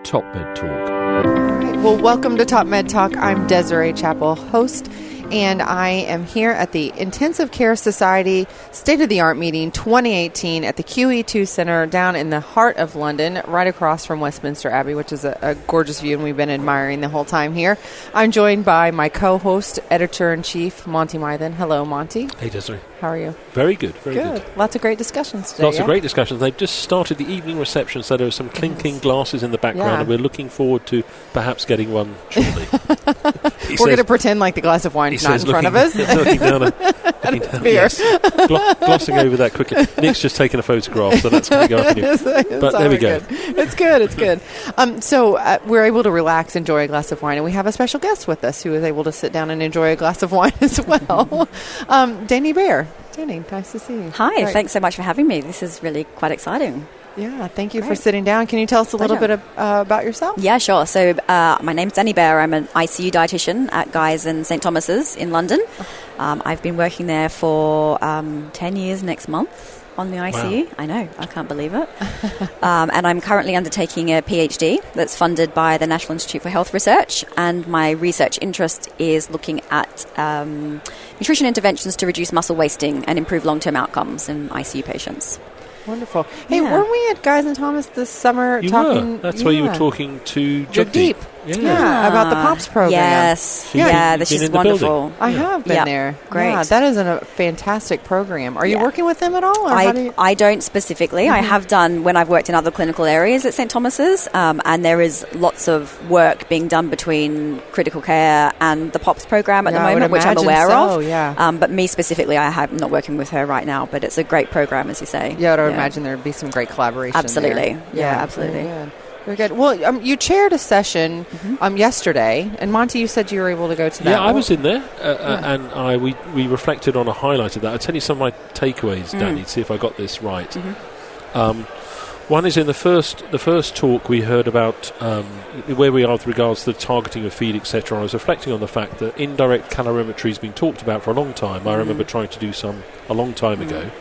Top Med Talk. All right. Well, welcome to Top Med Talk. I'm Desiree, Chappell, host, and I am here at the Intensive Care Society State-of-the-Art Meeting 2018 at the QE2 Center down in the heart of London, right across from Westminster Abbey, which is a gorgeous view, and we've been admiring the whole time here. I'm joined by my co-host, Editor-in-Chief, Monty Mythen. Hello, Monty. Hey, Desiree. How are you? Very good, very good. Lots of great discussions today. Lots of great discussions. They've just started the evening reception, so there are some clinking glasses in the background, and we're looking forward to perhaps getting one shortly. We're going to pretend like the glass of wine is not in front of us. Looking down at beer. Yes. Glossing over that quickly. Nick's just taken a photograph, so that's going to go up in you. But there we go. It's good. So we're able to relax, enjoy a glass of wine, and we have a special guest with us who is able to sit down and enjoy a glass of wine as well. Danielle Bear. Danny, nice to see you. Hi, thanks so much for having me. This is really quite exciting. Yeah, thank you for sitting down. Can you tell us a little bit about yourself? Yeah, sure. So my name's Danielle Bear. I'm an ICU dietitian at Guy's and St Thomas's in London. I've been working there for 10 years next month on the ICU. Wow. I know, I can't believe it. And I'm currently undertaking a PhD that's funded by the National Institute for Health Research, and my research interest is looking at nutrition interventions to reduce muscle wasting and improve long-term outcomes in ICU patients. Wonderful. Hey, weren't we at Guy's and Thomas this summer talking? That's where you were talking to Jagdeep. Yeah, about the POPs program. Yes. Yeah, this is wonderful. I have been there. Great. Yeah, that is a fantastic program. Are you working with them at all? Or I don't specifically. Mm-hmm. I have done when I've worked in other clinical areas at St Thomas's, and there is lots of work being done between critical care and the POPs program at the moment, which I'm aware of. Yeah. But me specifically, I'm not working with her right now, but it's a great program, as you say. Yeah, I would imagine there would be some great collaboration Absolutely. there. Yeah, absolutely. Very good. Well, you chaired a session yesterday, and Monty, you said you were able to go to that. Yeah, I was in there, and we reflected on a highlight of that. I'll tell you some of my takeaways, Danny, to see if I got this right. One is in the first talk we heard about where we are with regards to the targeting of feed, etc. I was reflecting on the fact that indirect calorimetry has been talked about for a long time. I remember trying to do some a long time ago.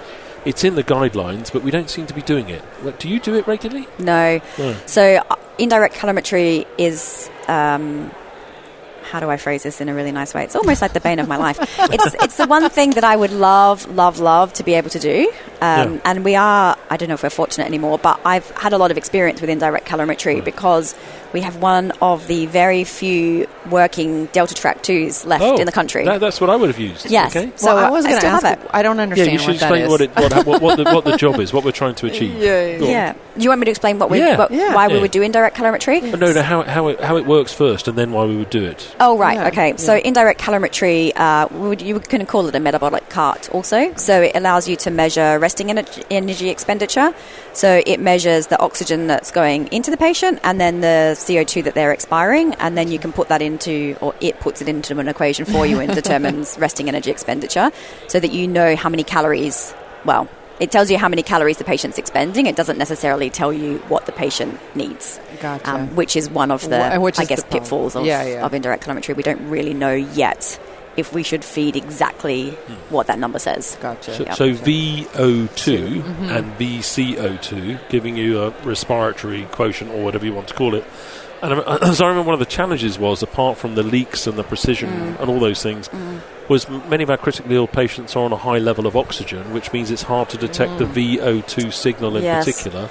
It's in the guidelines, but we don't seem to be doing it. Do you do it regularly? No. So indirect calorimetry is... how do I phrase this in a really nice way? It's almost like the bane of my life. It's the one thing that I would love to be able to do. And we are, I don't know if we're fortunate anymore, but I've had a lot of experience with indirect calorimetry because we have one of the very few working Delta Track 2s left in the country. That's what I would have used. Yes. Okay. So I was going to ask, I don't understand you should what that is. explain what the job is, what we're trying to achieve. Yeah. Do you want me to explain why we would do indirect calorimetry? No, how it works first and then why we would do it. Oh, right. Yeah. Okay. So indirect calorimetry, you can call it a metabolic cart also. So it allows you to measure resting energy expenditure. So it measures the oxygen that's going into the patient and then the CO2 that they're expiring, and then you can put that into, or it puts it into an equation for you and determines resting energy expenditure so that you know how many calories, it tells you how many calories the patient's expending. It doesn't necessarily tell you what the patient needs. Gotcha. Which is one of the, pitfalls of indirect calorimetry. We don't really know yet if we should feed exactly what that number says. Gotcha. So VO2 and VCO2, giving you a respiratory quotient or whatever you want to call it. And as I remember, one of the challenges was, apart from the leaks and the precision and all those things, was many of our critically ill patients are on a high level of oxygen, which means it's hard to detect the VO2 signal in particular.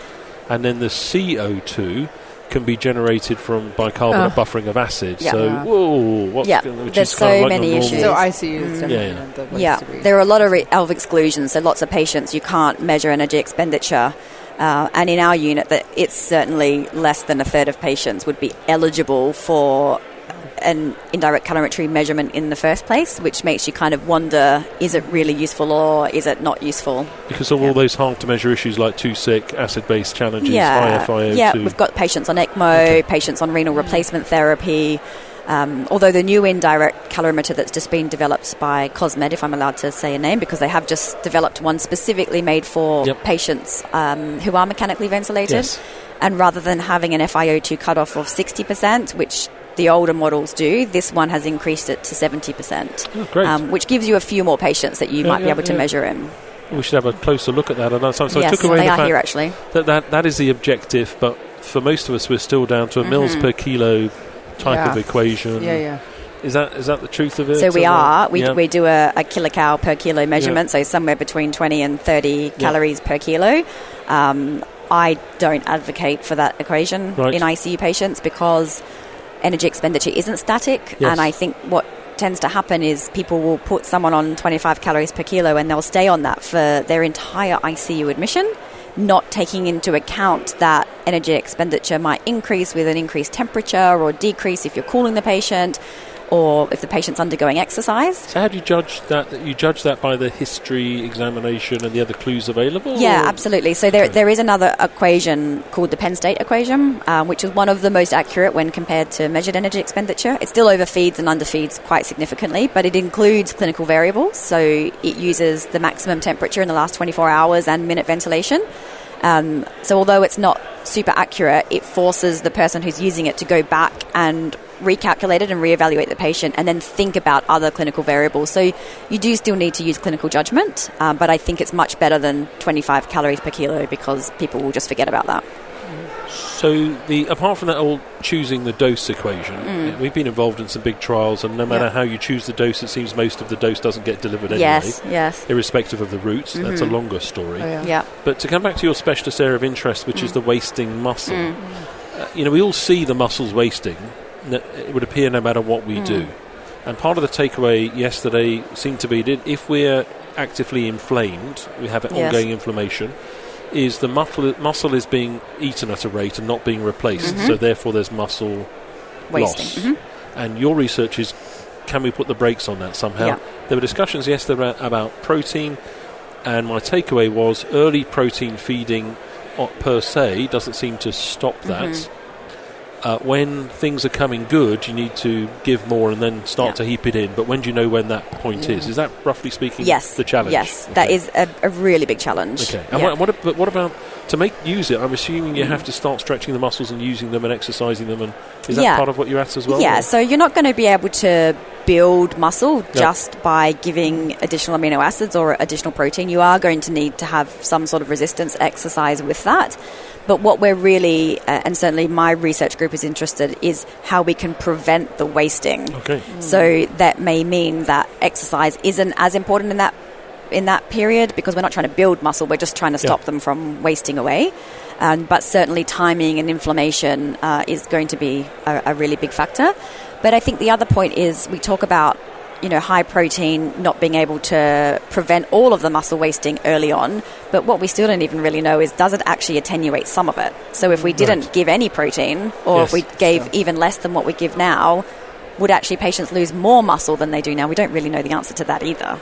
And then the CO2 can be generated from bicarbonate buffering of acid. So, there's so many issues. So ICU is definitely the place to be. There are a lot of exclusions. So lots of patients you can't measure energy expenditure. And in our unit, it's certainly less than a third of patients would be eligible for an indirect calorimetry measurement in the first place, which makes you kind of wonder, is it really useful or is it not useful? Because of all those hard-to-measure issues like too sick, acid-based challenges, high FiO2. Yeah, we've got patients on ECMO, patients on renal replacement therapy. Although the new indirect calorimeter that's just been developed by Cosmed, if I'm allowed to say a name, because they have just developed one specifically made for patients who are mechanically ventilated. And rather than having an FiO2 cutoff of 60%, which the older models do, this one has increased it to 70%, which gives you a few more patients that you might be able to measure in. We should have a closer look at that. So yes, I took away they the are fact here actually. That is the objective, but for most of us, we're still down to a mils per kilo type of equation. Yeah. Is that the truth of it? So we do a kilocal per kilo measurement, so somewhere between 20 and 30 calories per kilo. I don't advocate for that equation in ICU patients because energy expenditure isn't static, and I think what tends to happen is people will put someone on 25 calories per kilo and they'll stay on that for their entire ICU admission, not taking into account that energy expenditure might increase with an increased temperature or decrease if you're cooling the patient or if the patient's undergoing exercise. So how do you judge that? You judge that by the history examination and the other clues available? Yeah, absolutely. So there is another equation called the Penn state equation, which is one of the most accurate when compared to measured energy expenditure. It still overfeeds and underfeeds quite significantly, but it includes clinical variables. So it uses the maximum temperature in the last 24 hours and minute ventilation. So although it's not super accurate, it forces the person who's using it to go back and recalculate it and reevaluate the patient and then think about other clinical variables. So you do still need to use clinical judgment, but I think it's much better than 25 calories per kilo because people will just forget about that. So apart from that old choosing the dose equation, we've been involved in some big trials, and no matter how you choose the dose, it seems most of the dose doesn't get delivered anyway. Yes. Irrespective of the route. That's a longer story. Oh, But to come back to your specialist area of interest, which is the wasting muscle, we all see the muscles wasting. It would appear no matter what we do. And part of the takeaway yesterday seemed to be that if we're actively inflamed, we have ongoing inflammation, is the muscle is being eaten at a rate and not being replaced. So therefore there's muscle wasting. loss. And your research is, can we put the brakes on that somehow? There were discussions yesterday about protein, and my takeaway was early protein feeding per se doesn't seem to stop that. When things are coming good, you need to give more and then start to heap it in. But when do you know when that point is? Is that, roughly speaking, the challenge? Yes, that is a really big challenge. Okay. And what about, to use it, I'm assuming you have to start stretching the muscles and using them and exercising them. And is that part of what you're at as well? Yeah, so you're not going to be able to build muscle just by giving additional amino acids or additional protein. You are going to need to have some sort of resistance exercise with that. But what we're really, and certainly my research group is interested, is how we can prevent the wasting. Okay. So that may mean that exercise isn't as important in that period because we're not trying to build muscle, we're just trying to stop them from wasting away. But certainly timing and inflammation is going to be a really big factor. But I think the other point is we talk about high protein not being able to prevent all of the muscle wasting early on. But what we still don't even really know is, does it actually attenuate some of it? So if we didn't give any protein, or if we gave even less than what we give now, would actually patients lose more muscle than they do now? We don't really know the answer to that either.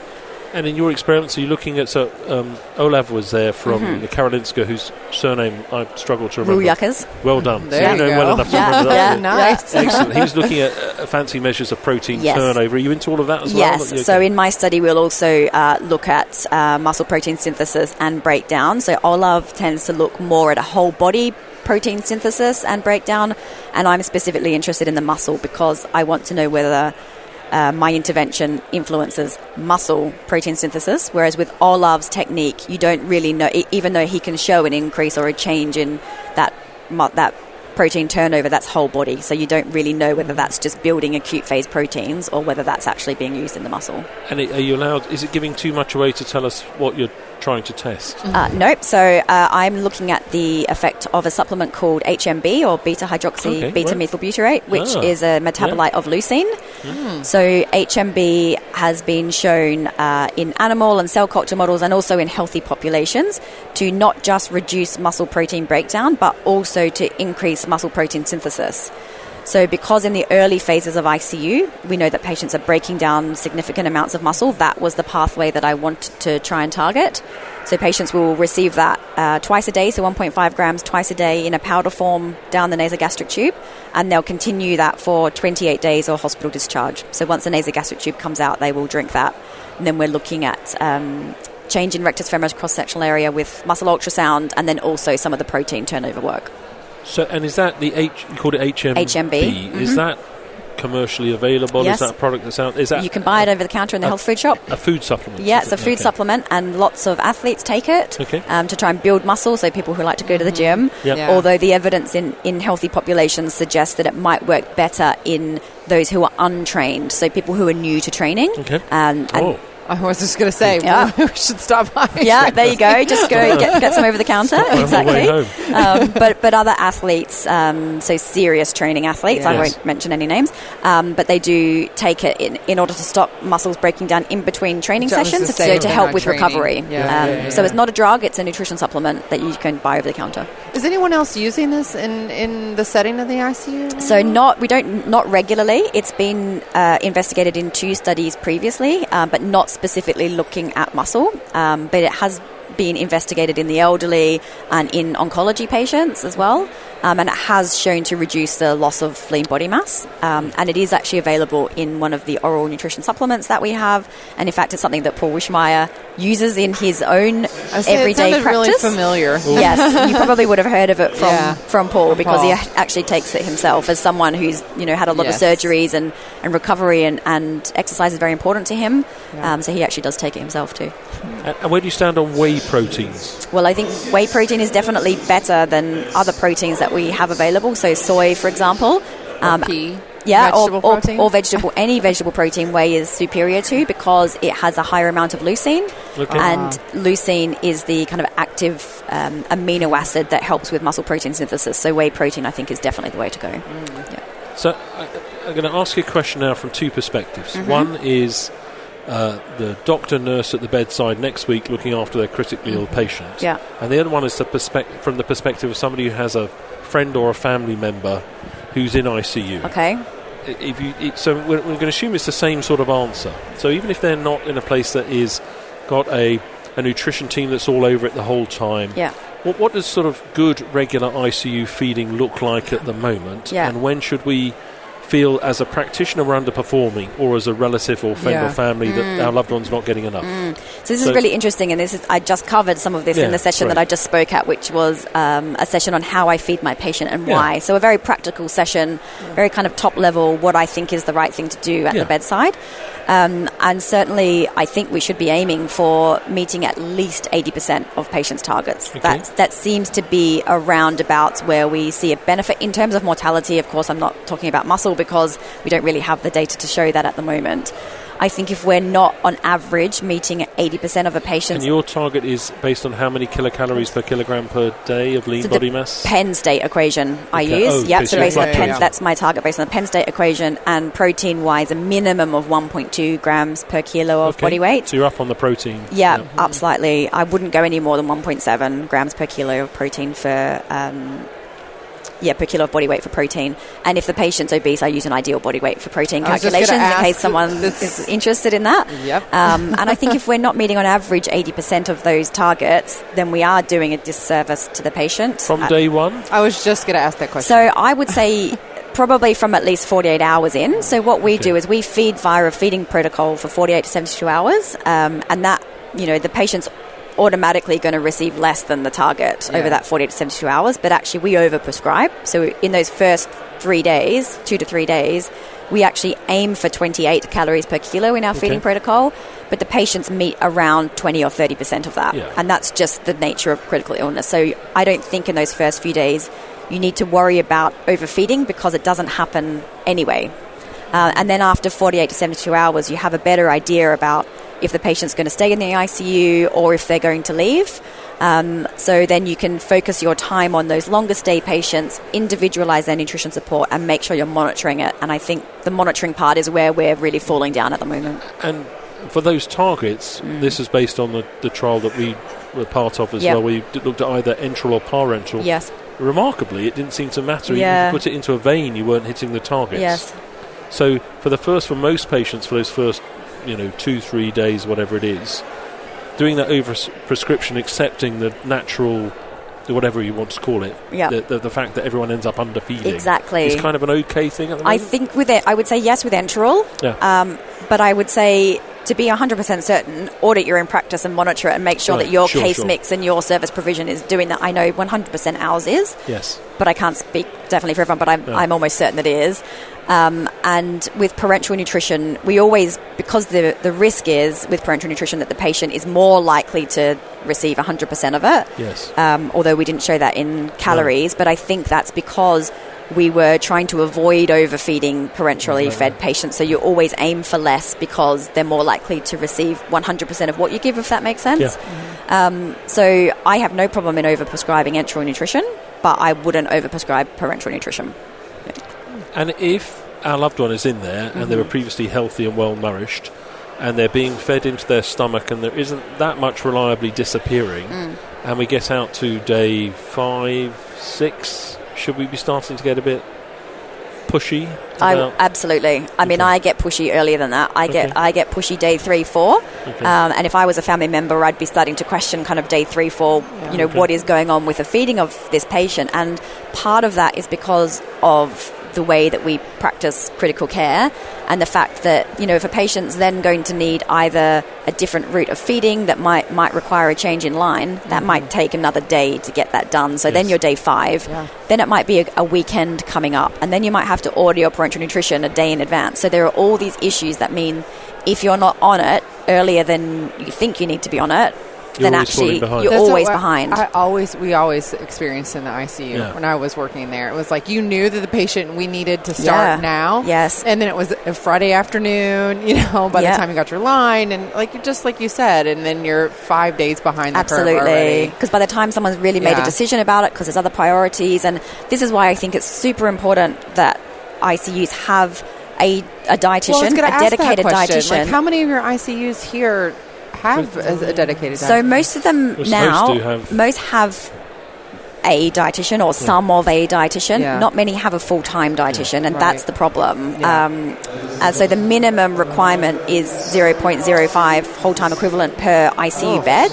And in your experiments, are you looking at, Olav was there from the Karolinska, whose surname I struggle to remember. Rujakers. Well done. There you go. Well enough to remember that. Nice. Excellent. He was looking at fancy measures of protein turnover. Are you into all of that as well? Yes. So in my study, we'll also look at muscle protein synthesis and breakdown. So Olav tends to look more at a whole body protein synthesis and breakdown, and I'm specifically interested in the muscle because I want to know whether my intervention influences muscle protein synthesis, whereas with Olav's technique, you don't really know, even though he can show an increase or a change in that protein turnover, that's whole body. So you don't really know whether that's just building acute phase proteins or whether that's actually being used in the muscle. And are you allowed, is it giving too much away to tell us what you're trying to test? Nope. So I'm looking at the effect of a supplement called HMB, or beta-hydroxy-beta-methylbutyrate, which is a metabolite of leucine. So HMB has been shown in animal and cell culture models and also in healthy populations to not just reduce muscle protein breakdown, but also to increase muscle protein synthesis. So because in the early phases of ICU, we know that patients are breaking down significant amounts of muscle, that was the pathway that I wanted to try and target. So patients will receive that twice a day, so 1.5 grams twice a day in a powder form down the nasogastric tube, and they'll continue that for 28 days or hospital discharge. So once the nasogastric tube comes out, they will drink that. And then we're looking at change in rectus femoris cross-sectional area with muscle ultrasound, and then also some of the protein turnover work. So, and is that you called it HMB? HMB. Is that commercially available? Yes. Is that a product that's out? Is that you can buy it over the counter in the health food shop. A food supplement? Yeah, it's a food supplement, and lots of athletes take it to try and build muscle, so people who like to go to the gym. Yep. Yeah. Although the evidence in healthy populations suggests that it might work better in those who are untrained, so people who are new to training. Okay. I was just going to say, we should stop by. Yeah, there you go. Just go get some over the counter. Exactly. But other athletes, so serious training athletes, I won't mention any names, but they do take it in order to stop muscles breaking down in between training sessions, so to help with recovery. So it's not a drug; it's a nutrition supplement that you can buy over the counter. Is anyone else using this in the setting of the ICU? So not regularly. It's been investigated in 2 studies previously, but not specifically looking at muscle. But it has been investigated in the elderly and in oncology patients as well. And it has shown to reduce the loss of lean body mass. And it is actually available in one of the oral nutrition supplements that we have. And in fact, it's something that Paul Wischmeyer uses in his own everyday practice. Really familiar. Yes, you probably would have heard of it from Paul, because he actually takes it himself as someone who's had a lot of surgeries and recovery, and exercise is very important to him. So he actually does take it himself too. And where do you stand on whey proteins? Well, I think whey protein is definitely better than other proteins that we have available. So soy, for example. Pea. Yeah, vegetable protein? or any vegetable protein whey is superior to, because it has a higher amount of leucine. Okay. And leucine is the kind of active amino acid that helps with muscle protein synthesis. So whey protein, I think, is definitely the way to go. Yeah. So I'm going to ask you a question now from 2 perspectives. One is the doctor, nurse at the bedside next week looking after their critically ill patient. Yeah. And the other one is from the perspective of somebody who has a friend or a family member who's in ICU. Okay. So we're going to assume it's the same sort of answer. So even if they're not in a place that is got a nutrition team that's all over it the whole time, what does sort of good regular ICU feeding look like at the moment? Yeah. And when should we feel as a practitioner we're underperforming, or as a relative or friend or family that our loved one's not getting enough? So this is really interesting, and I just covered some of this in the session that I just spoke at, which was a session on how I feed my patient and why. So a very practical session, very kind of top level, what I think is the right thing to do at the bedside. And certainly I think we should be aiming for meeting at least 80% of patients' targets. Okay. That seems to be around about where we see a benefit in terms of mortality. Of course, I'm not talking about muscle, because we don't really have the data to show that at the moment. I think if we're not on average meeting at 80% of a patient... And your target is based on how many kilocalories per kilogram per day of lean body mass? Penn state equation I use. So based on that's my target based on the Penn state equation, and protein-wise a minimum of 1.2 grams per kilo of body weight. So you're up on the protein. Yeah, up slightly. I wouldn't go any more than 1.7 grams per kilo of protein for... per kilo of body weight for protein. And if the patient's obese, I use an ideal body weight for protein calculations in case someone is interested in that. Yep. And I think if we're not meeting on average 80% of those targets, then we are doing a disservice to the patient. From day one? I was just going to ask that question. So I would say probably from at least 48 hours in. So what we do is we feed via a feeding protocol for 48 to 72 hours. And that, the patient's automatically going to receive less than the target over that 40 to 72 hours, but actually we overprescribe. So in those first 3 days, 2 to 3 days, we actually aim for 28 calories per kilo in our feeding protocol, but the patients meet around 20 or 30% of that. And that's just the nature of critical illness. So I don't think in those first few days you need to worry about overfeeding, because it doesn't happen anyway. And then after 48 to 72 hours, you have a better idea about if the patient's going to stay in the ICU or if they're going to leave. So then you can focus your time on those longer stay patients, individualize their nutrition support, and make sure you're monitoring it. And I think the monitoring part is where we're really falling down at the moment. And for those targets, this is based on the trial that we were part of as well. We looked at either enteral or parenteral. Yes. Remarkably, it didn't seem to matter. Even if you put it into a vein, you weren't hitting the targets. Yes. So for most patients, for those first 2-3 days, whatever it is, doing that over prescription, accepting the natural, whatever you want to call it, the fact that everyone ends up underfeeding, is kind of an okay thing at the moment. I think I would say yes with enteral, but I would say to be 100% certain, audit your own practice and monitor it and make sure that your case mix and your service provision is doing that. I know 100% ours is. Yes. But I can't speak definitely for everyone, but I'm almost certain that it is. And with parenteral nutrition, we always, because the risk is with parenteral nutrition that the patient is more likely to receive 100% of it. Yes. Although we didn't show that in calories, but I think that's because we were trying to avoid overfeeding parenterally fed patients. So you always aim for less because they're more likely to receive 100% of what you give, if that makes sense. Yeah. So I have no problem in overprescribing enteral nutrition, but I wouldn't overprescribe parenteral nutrition. Yeah. And if our loved one is in there and they were previously healthy and well nourished and they're being fed into their stomach and there isn't that much reliably disappearing, and we get out to day 5, 6, should we be starting to get a bit pushy? Absolutely. I mean, I get pushy earlier than that. I get pushy day 3, 4. Okay. And if I was a family member, I'd be starting to question kind of day 3, 4, what is going on with the feeding of this patient. And part of that is because of the way that we practice critical care and the fact that, if a patient's then going to need either a different route of feeding that might require a change in line, that might take another day to get that done. So then you're day 5. Yeah. Then it might be a weekend coming up. And then you might have to order your parenteral nutrition a day in advance. So there are all these issues that mean if you're not on it earlier than you think you need to be on it, then actually you're always behind. We always experienced in the ICU when I was working there. It was like you knew that the patient we needed to start now. Yes. And then it was a Friday afternoon, by the time you got your line and just like you said, and then you're 5 days behind the curve already. Absolutely. Because by the time someone's really made a decision about it, because there's other priorities, and this is why I think it's super important that ICUs have a dietitian, a dedicated dietitian. Like, how many of your ICUs here have a dedicated dietitian? So most of them most have a dietitian or some of a dietitian. Yeah. Not many have a full-time dietitian, and that's the problem. Yeah. And so the minimum requirement is 0.05 whole-time equivalent per ICU bed,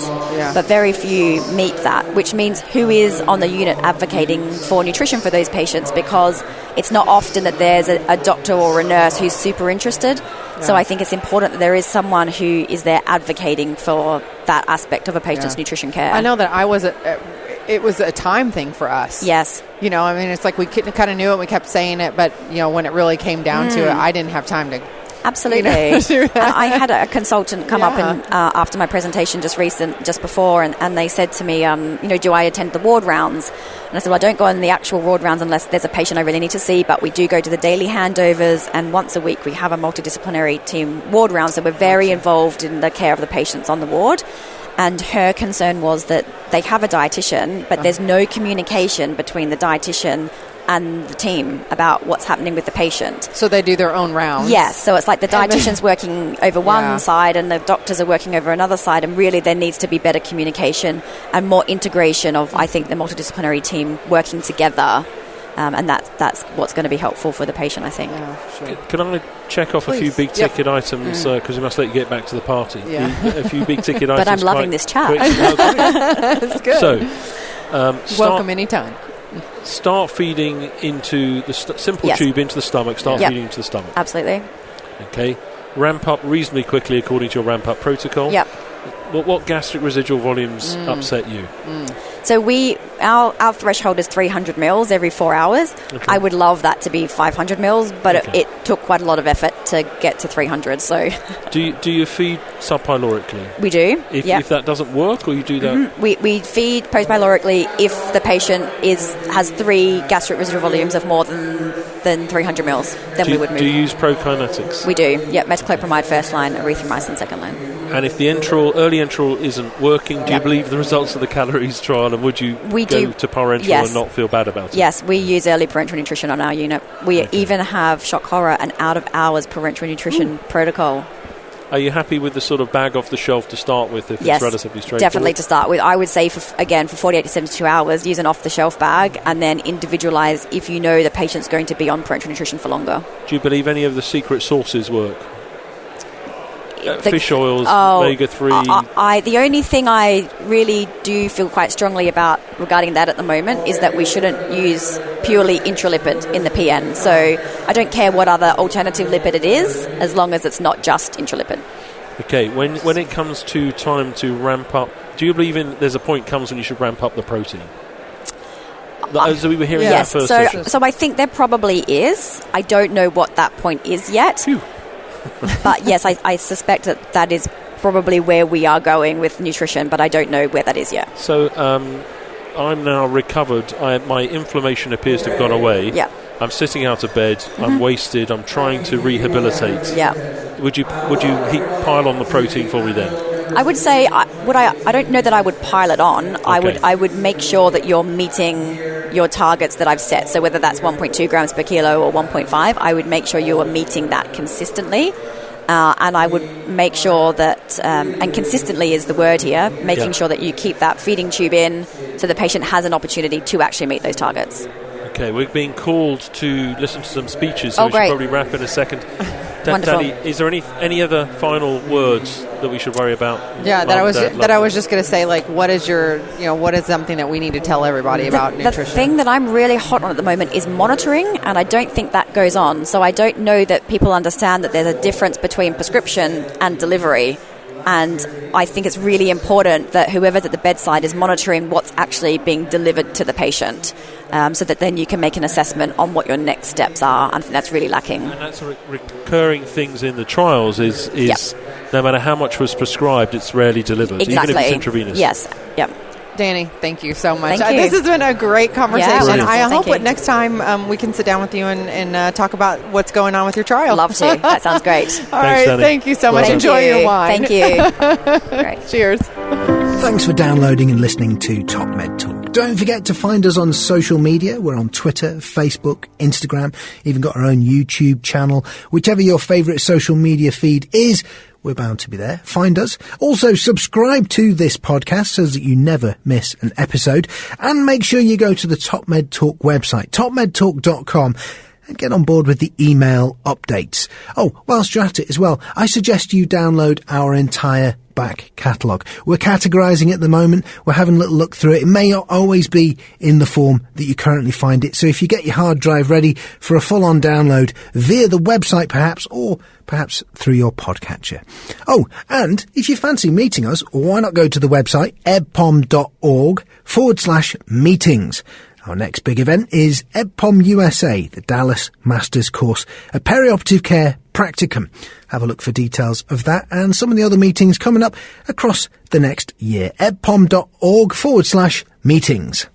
but very few meet that, which means who is on the unit advocating for nutrition for those patients, because it's not often that there's a doctor or a nurse who's super interested. Yeah. So I think it's important that there is someone who is there advocating for that aspect of a patient's nutrition care. I know that it was a time thing for us. Yes. It's like we kind of knew it, we kept saying it, but, when it really came down to it, I didn't have time to... Absolutely. I had a consultant come up and after my presentation just before, and they said to me, do I attend the ward rounds? And I said, well, I don't go on the actual ward rounds unless there's a patient I really need to see, but we do go to the daily handovers, and once a week we have a multidisciplinary team ward round, so we're very involved in the care of the patients on the ward. And her concern was that they have a dietitian, but there's no communication between the dietitian and the team about what's happening with the patient. So they do their own rounds? Yes. So it's like the dietitian's working over one side and the doctors are working over another side, and really there needs to be better communication and more integration of, I think, the multidisciplinary team working together. And that's what's going to be helpful for the patient, I think. Yeah, sure. Can I check off a few big ticket items, because we must let you get back to the party. Yeah. A few big ticket items. But I'm loving this chat. That's good. So, welcome anytime. Start feeding into the simple tube into the stomach. Feeding into the stomach. Absolutely. Okay. Ramp up reasonably quickly according to your ramp up protocol. Yep. What gastric residual volumes upset you? So our threshold is 300 mils every 4 hours. Okay. I would love that to be 500 mils, but it took quite a lot of effort to get to 300. So, do you feed subpylorically? We do. If that doesn't work, or you do that? Mm-hmm. We feed postpylorically if the patient has 3 gastric residual volumes of more than 300 mils. Then we would move. Do you use prokinetics? We do. Yeah, metoclopramide first line, erythromycin second line. And if the early enteral isn't working, do you believe the results of the calories trial, and would you go to parenteral and not feel bad about it? Yes, we use early parenteral nutrition on our unit. We even have, shock horror, an out-of-hours parenteral nutrition protocol. Are you happy with the sort of bag off the shelf to start with if it's relatively straightforward? Definitely to start with. I would say, for 48 to 72 hours, use an off-the-shelf bag and then individualise if you know the patient's going to be on parenteral nutrition for longer. Do you believe any of the secret sources work? Fish oils, omega-3. The only thing I really do feel quite strongly about regarding that at the moment is that we shouldn't use purely intralipid in the PN. So I don't care what other alternative lipid it is, as long as it's not just intralipid. Okay, when it comes to time to ramp up, do you believe there's a point comes when you should ramp up the protein? So we were hearing that first. So I think there probably is. I don't know what that point is yet. But yes, I suspect that is probably where we are going with nutrition, but I don't know where that is yet. So I'm now recovered. My inflammation appears to have gone away. Yeah. I'm sitting out of bed. I'm wasted. I'm trying to rehabilitate. Yeah. Would you pile on the protein for me then? I would say I don't know that I would pile it on. Okay. I would make sure that you're meeting your targets that I've set. So whether that's 1.2 grams per kilo or 1.5, I would make sure you are meeting that consistently. And I would make sure that, and consistently is the word here, making sure that you keep that feeding tube in so the patient has an opportunity to actually meet those targets. Okay, we're being called to listen to some speeches, so we should probably wrap in a second. Danny, is there any other final words that we should worry about? Yeah, I was just going to say, like, what is something that we need to tell everybody about nutrition? The thing that I'm really hot on at the moment is monitoring, and I don't think that goes on. So I don't know that people understand that there's a difference between prescription and delivery. And I think it's really important that whoever's at the bedside is monitoring what's actually being delivered to the patient, so that then you can make an assessment on what your next steps are. I think that's really lacking. And that's a recurring things in the trials is no matter how much was prescribed, it's rarely delivered, exactly. even if it's intravenous. Yes, yep. Danny, thank you so much. Thank you. This has been a great conversation. Yeah, I hope that next time we can sit down with you and talk about what's going on with your trial. Love to. That sounds great. All right, Danny. thank you so much. Thank Enjoy your wine. Thank you. Great. Cheers. Thanks for downloading and listening to Top Med Talk. Don't forget to find us on social media. We're on Twitter, Facebook, Instagram, even got our own YouTube channel. Whichever your favourite social media feed is, we're bound to be there. Find us. Also, subscribe to this podcast so that you never miss an episode. And make sure you go to the Top Med Talk website, topmedtalk.com, and get on board with the email updates. Oh, whilst you're at it as well, I suggest you download our entire back catalogue. We're categorising it at the moment. We're having a little look through it. It may not always be in the form that you currently find it. So if you get your hard drive ready for a full-on download via the website perhaps, or perhaps through your podcatcher. Oh, and if you fancy meeting us, why not go to the website ebpom.org/meetings. Our next big event is EBPOM USA, the Dallas Masters Course, a perioperative care practicum. Have a look for details of that and some of the other meetings coming up across the next year. ebpom.org/meetings.